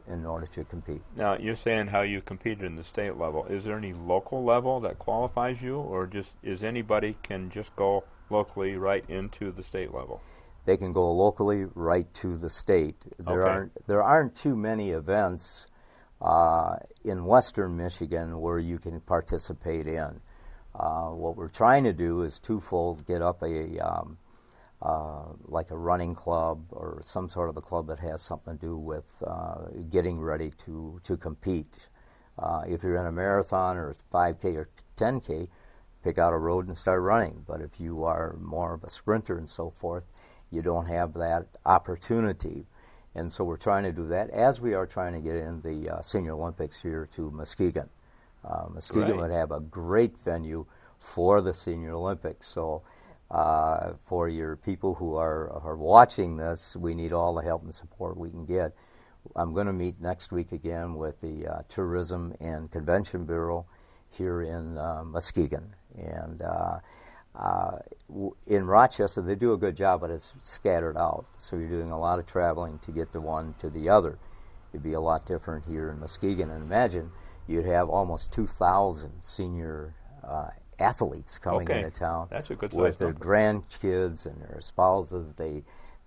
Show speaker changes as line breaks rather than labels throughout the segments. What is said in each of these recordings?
in order to compete.
Now, you're saying how you competed in the state level. Is there any local level that qualifies you, or just is anybody can just go locally right into the state level?
They can go locally right to the state. There aren't too many events in western Michigan where you can participate in. What we're trying to do is twofold: get up like a running club or some sort of a club that has something to do with getting ready to compete. If you're in a marathon or 5K or 10K, pick out a road and start running. But if you are more of a sprinter and so forth, you don't have that opportunity. And so we're trying to do that, as we are trying to get in the Senior Olympics here to Muskegon. Muskegon would have a great venue for the Senior Olympics. So for your people who are watching this, we need all the help and support we can get. I'm going to meet next week again with the Tourism and Convention Bureau here in Muskegon. And in Rochester, they do a good job, but it's scattered out. So you're doing a lot of traveling to get to one to the other. It'd be a lot different here in Muskegon. And imagine you'd have almost 2,000 senior athletes coming into town.
That's a good
with their
number.
Grandkids and their spouses.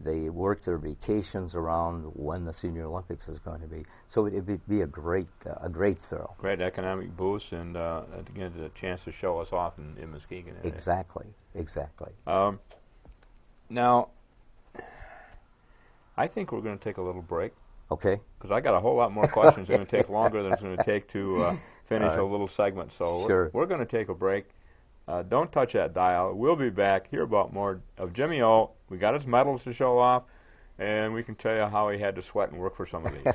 They work their vacations around when the Senior Olympics is going to be. So it'd be a great thrill.
Great economic boost, and again, a chance to show us off in Muskegon.
Exactly.
Now, I think we're going to take a little break.
Okay.
Because I got a whole lot more questions. It's going to take longer than it's going to take to finish a little segment. So
sure.
We're going to take a break. Don't touch that dial. We'll be back. Hear about more of Jimmy O. We got his medals to show off, and we can tell you how he had to sweat and work for some of these.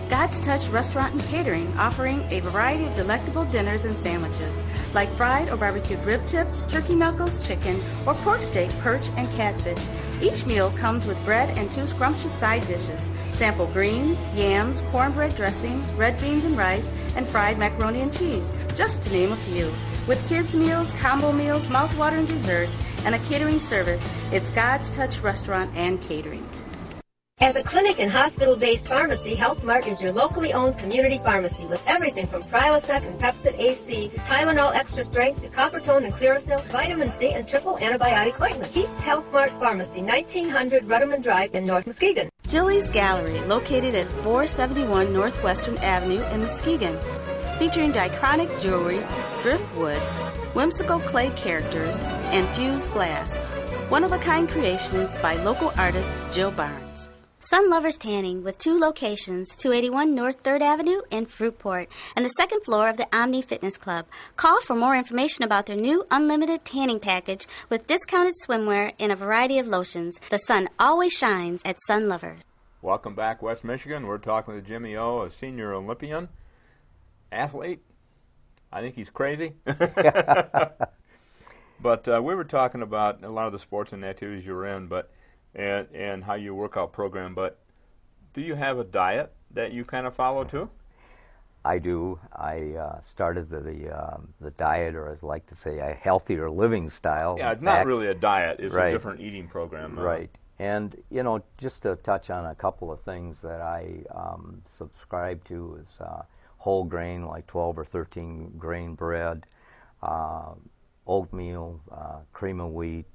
God's Touch Restaurant and Catering, offering a variety of delectable dinners and sandwiches, like fried or barbecued rib tips, turkey knuckles, chicken, or pork steak, perch, and catfish. Each meal comes with bread and 2 scrumptious side dishes. Sample greens, yams, cornbread dressing, red beans and rice, and fried macaroni and cheese, just to name a few. With kids' meals, combo meals, mouthwatering desserts, and a catering service, it's God's Touch Restaurant and Catering.
As a clinic and hospital-based pharmacy, Health Mart is your locally owned community pharmacy with everything from Prilosec and Pepcid AC to Tylenol Extra Strength to Coppertone and Clearasil, vitamin C, and triple antibiotic ointment. Keep Health Mart Pharmacy, 1900 Rudderman Drive in North Muskegon.
Jilly's Gallery, located at 471 Northwestern Avenue in Muskegon, featuring diachronic jewelry, driftwood, whimsical clay characters, and fused glass. One-of-a-kind creations by local artist Jill Barnes.
Sun Lovers Tanning with 2 locations, 281 North 3rd Avenue in Fruitport and the 2nd floor of the Omni Fitness Club. Call for more information about their new unlimited tanning package with discounted swimwear and a variety of lotions. The sun always shines at Sun Lovers.
Welcome back, West Michigan. We're talking with Jimmy O, a senior Olympian, athlete. I think he's crazy. But we were talking about a lot of the sports and activities you were in, and how your workout program. But do you have a diet that you kind of follow too?
I do. I started the diet, or as I like to say, a healthier living style.
Yeah, it's not really a diet. It's a different eating program.
Right. And, just to touch on a couple of things that I subscribe to is whole grain, like 12 or 13 grain bread, oatmeal, cream of wheat.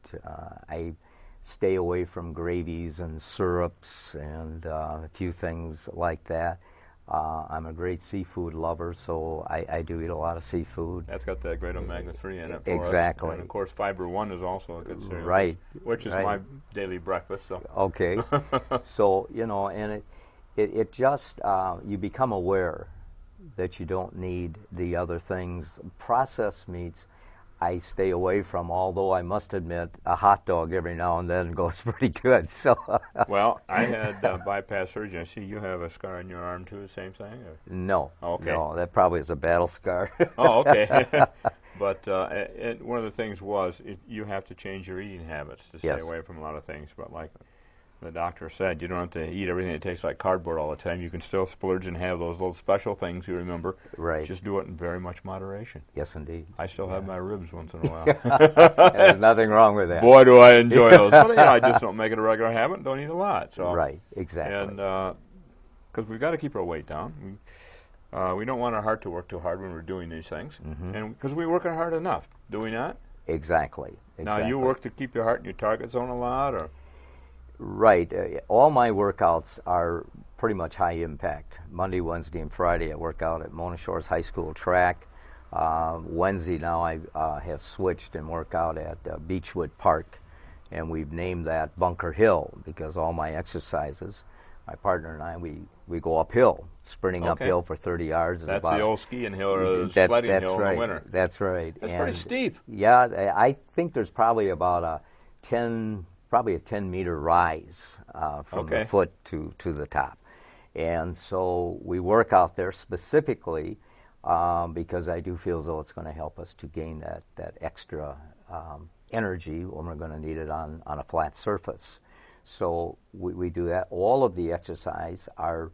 I stay away from gravies and syrups and a few things like that. I'm a great seafood lover, so I do eat a lot of seafood.
That's got that great omega-3 in it for
exactly.
us. And, of course, Fiber One is also a good cereal.
Right.
Which is my daily breakfast. So.
Okay. So, and it just, you become aware that you don't need the other things. Processed meats, I stay away from, although I must admit a hot dog every now and then goes pretty good. So.
Well, I had bypass surgery. I see you have a scar on your arm too, the same thing? Or?
No.
Okay.
No, that probably is a battle scar.
Oh, okay. But one of the things was you have to change your eating habits to stay away from a lot of things. But like the doctor said, you don't have to eat everything that tastes like cardboard all the time. You can still splurge and have those little special things you remember.
Right.
Just do it in very much moderation.
Yes, indeed.
I still have my ribs once in a while.
There's nothing wrong with that.
Boy, do I enjoy those. But I just don't make it a regular habit and don't eat a lot. So.
Right, exactly.
And because we've got to keep our weight down. We don't want our heart to work too hard when we're doing these things. And because we work hard enough, do we not?
Exactly.
Now, you work to keep your heart in your target zone a lot, or?
Right. All my workouts are pretty much high impact. Monday, Wednesday, and Friday I work out at Mona Shores High School track. Wednesday now I have switched and work out at Beechwood Park, and we've named that Bunker Hill because all my exercises, my partner and I, we go uphill, sprinting uphill for 30 yards.
That's the old skiing hill or the sledding hill in the winter.
That's right.
That's pretty steep.
Yeah, I think there's probably about a 10-meter rise from the foot to the top. And so we work out there specifically because I do feel as though it's going to help us to gain that extra energy when we're going to need it on a flat surface. So we do that. All of the exercise are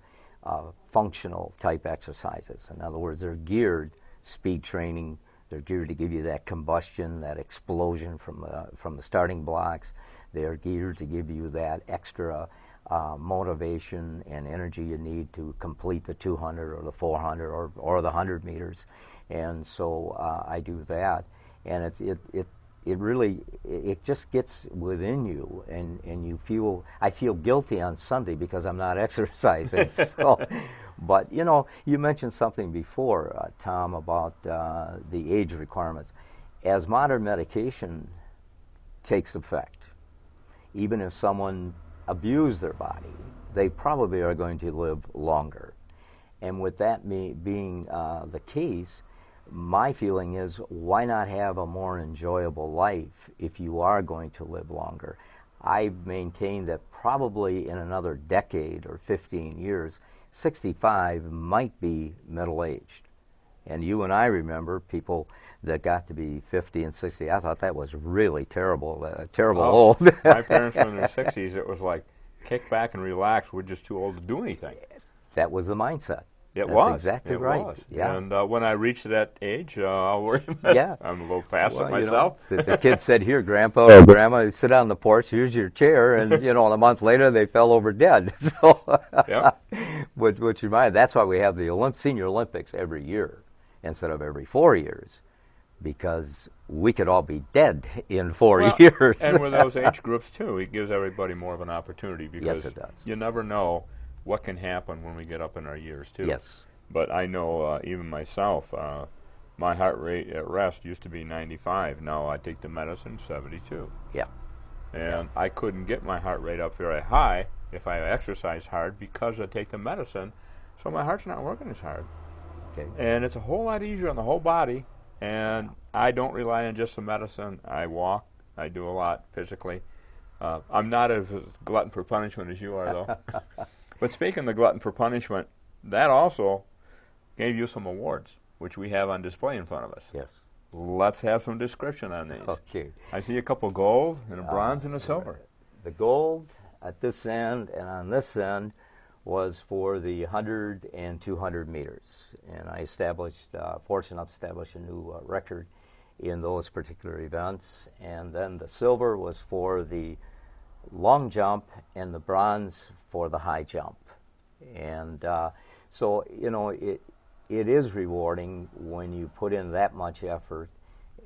functional type exercises. In other words, they're geared, speed training, they're geared to give you that combustion, that explosion from the starting blocks. They're geared to give you that extra motivation and energy you need to complete the 200 or the 400 or the 100 meters. And so I do that. And it really just gets within you, and you feel. I feel guilty on Sunday because I'm not exercising. So, but you mentioned something before, Tom, about the age requirements. As modern medication takes effect, even if someone abused their body, they probably are going to live longer. And with that being the case, my feeling is, why not have a more enjoyable life if you are going to live longer? I've maintained that probably in another decade or 15 years, 65 might be middle-aged. And you and I remember people that got to be 50 and 60. I thought that was really terrible, old.
My parents were in their 60s. It was like, kick back and relax. We're just too old to do anything.
That was the mindset.
That's
exactly right.
Was.
Yeah.
And when I reach that age, I'll worry about it. I'm a little past it myself.
The kid said, "Here, Grandpa or Grandma, sit on the porch. Here's your chair." And a month later, they fell over dead. So, which reminds, that's why we have the Senior Olympics every year instead of every 4 years, because we could all be dead in 4 years.
And with those age groups too, it gives everybody more of an opportunity because
yes, it does.
You never know what can happen when we get up in our years, too.
Yes.
But I know, even myself, my heart rate at rest used to be 95. Now I take the medicine, 72.
Yeah.
And I couldn't get my heart rate up very high if I exercise hard because I take the medicine, so my heart's not working as hard.
Okay.
And it's a whole lot easier on the whole body, and I don't rely on just the medicine. I walk. I do a lot physically. I'm not as glutton for punishment as you are, though. But speaking of the glutton for punishment, that also gave you some awards, which we have on display in front of us.
Yes.
Let's have some description on these.
Okay.
I see a couple gold and a bronze and a silver.
The gold at this end and on this end was for the 100 and 200 meters. And I fortunate enough to establish a new record in those particular events. And then the silver was for the long jump and the bronze for the high jump. And so it is rewarding when you put in that much effort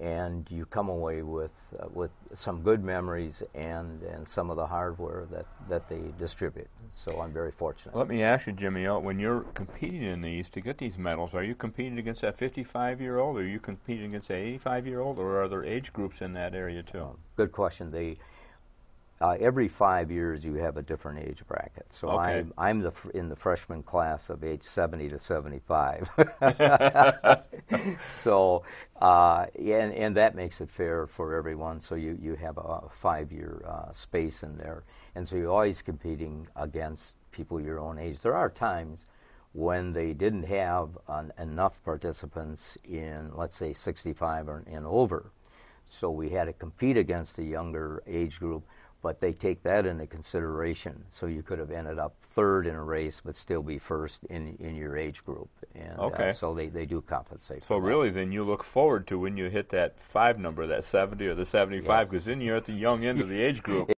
and you come away with some good memories and some of the hardware that they distribute. So I'm very fortunate.
Let me ask you, Jimmy, when you're competing in these to get these medals, are you competing against that 55-year-old, or are you competing against an 85-year-old, or are there age groups in that area too?
Good question. Every 5 years you have a different age bracket. So
okay.
I'm in the freshman class of age 70 to 75. So and that makes it fair for everyone. So you have a 5-year space in there, and so you're always competing against people your own age. There are times when they didn't have enough participants in, let's say, 65 and over, so we had to compete against a younger age group. but they take that into consideration. So you could have ended up third in a race, but still be first in your age group. And
Okay.
so they do compensate.
So
for that.
really, then you look forward to when you hit that 5 number, that 70 or the 75,
Yes.
because then you're at the young end of the age group.